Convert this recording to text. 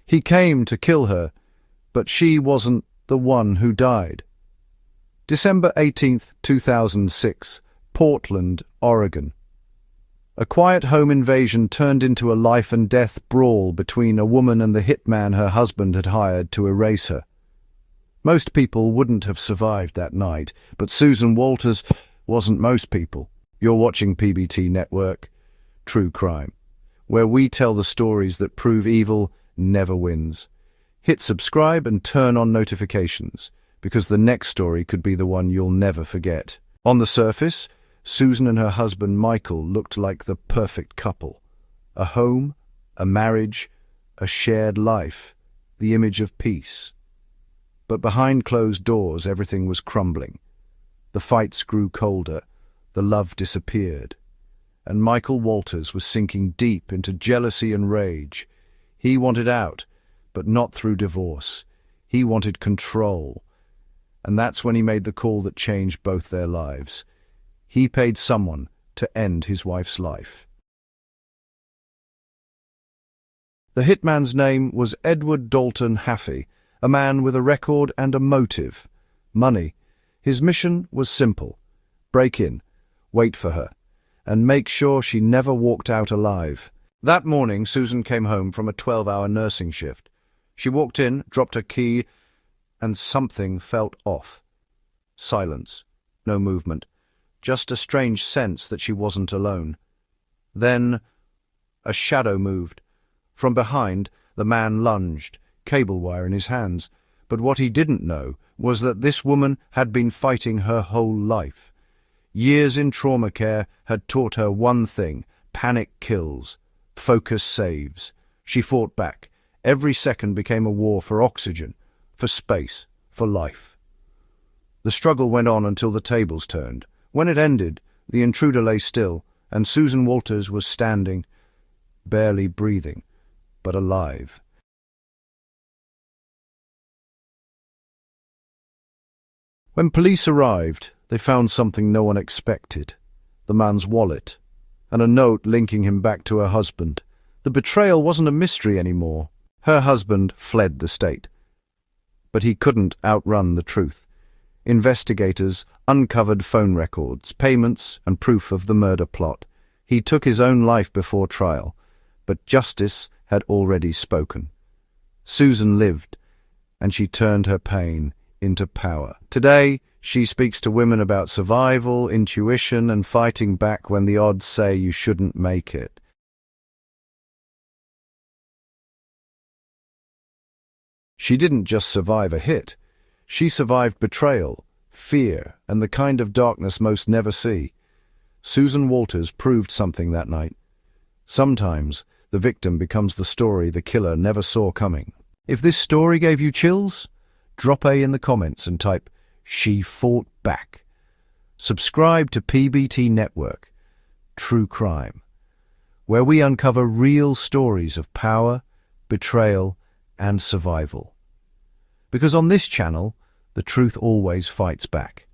He came to kill her, but she wasn't the one who died. December 18th, 2006, Portland, Oregon. A quiet home invasion turned into a life-and-death brawl between a woman and the hitman her husband had hired to erase her. Most people wouldn't have survived that night, but Susan Walters wasn't most people. You're watching PBT Network, True Crime, where we tell the stories that prove evil never wins. Hit subscribe and turn on notifications, because the next story could be the one you'll never forget. On the surface, Susan and her husband Michael looked like the perfect couple. A home, a marriage, a shared life, the image of peace. But behind closed doors, everything was crumbling. The fights grew colder, the love disappeared, and Michael Walters was sinking deep into jealousy and rage. He wanted out, but not through divorce. He wanted control. And that's when he made the call that changed both their lives. He paid someone to end his wife's life. The hitman's name was Edward Dalton Haffey, a man with a record and a motive: money. His mission was simple: break in, wait for her, and make sure she never walked out alive. That morning, Susan came home from a 12-hour nursing shift. She walked in, dropped her key, and something felt off. Silence, no movement, just a strange sense that she wasn't alone. Then a shadow moved. From behind, the man lunged, cable wire in his hands. But what he didn't know was that this woman had been fighting her whole life. Years in trauma care had taught her one thing: panic kills, focus saves. She fought back. Every second became a war for oxygen, for space, for life. The struggle went on until the tables turned. When it ended, the intruder lay still, and Susan Walters was standing, barely breathing, but alive. When police arrived, they found something no one expected: the man's wallet, and a note linking him back to her husband. The betrayal wasn't a mystery anymore. Her husband fled the state. But he couldn't outrun the truth. Investigators uncovered phone records, payments, and proof of the murder plot. He took his own life before trial, but justice had already spoken. Susan lived, and she turned her pain into power. Today, she speaks to women about survival, intuition, and fighting back when the odds say you shouldn't make it. She didn't just survive a hit. She survived betrayal, fear, and the kind of darkness most never see. Susan Walters proved something that night. Sometimes, the victim becomes the story the killer never saw coming. If this story gave you chills, drop A in the comments and type, "She fought back." Subscribe to PBT Network, True Crime, where we uncover real stories of power, betrayal, and survival. Because on this channel, the truth always fights back.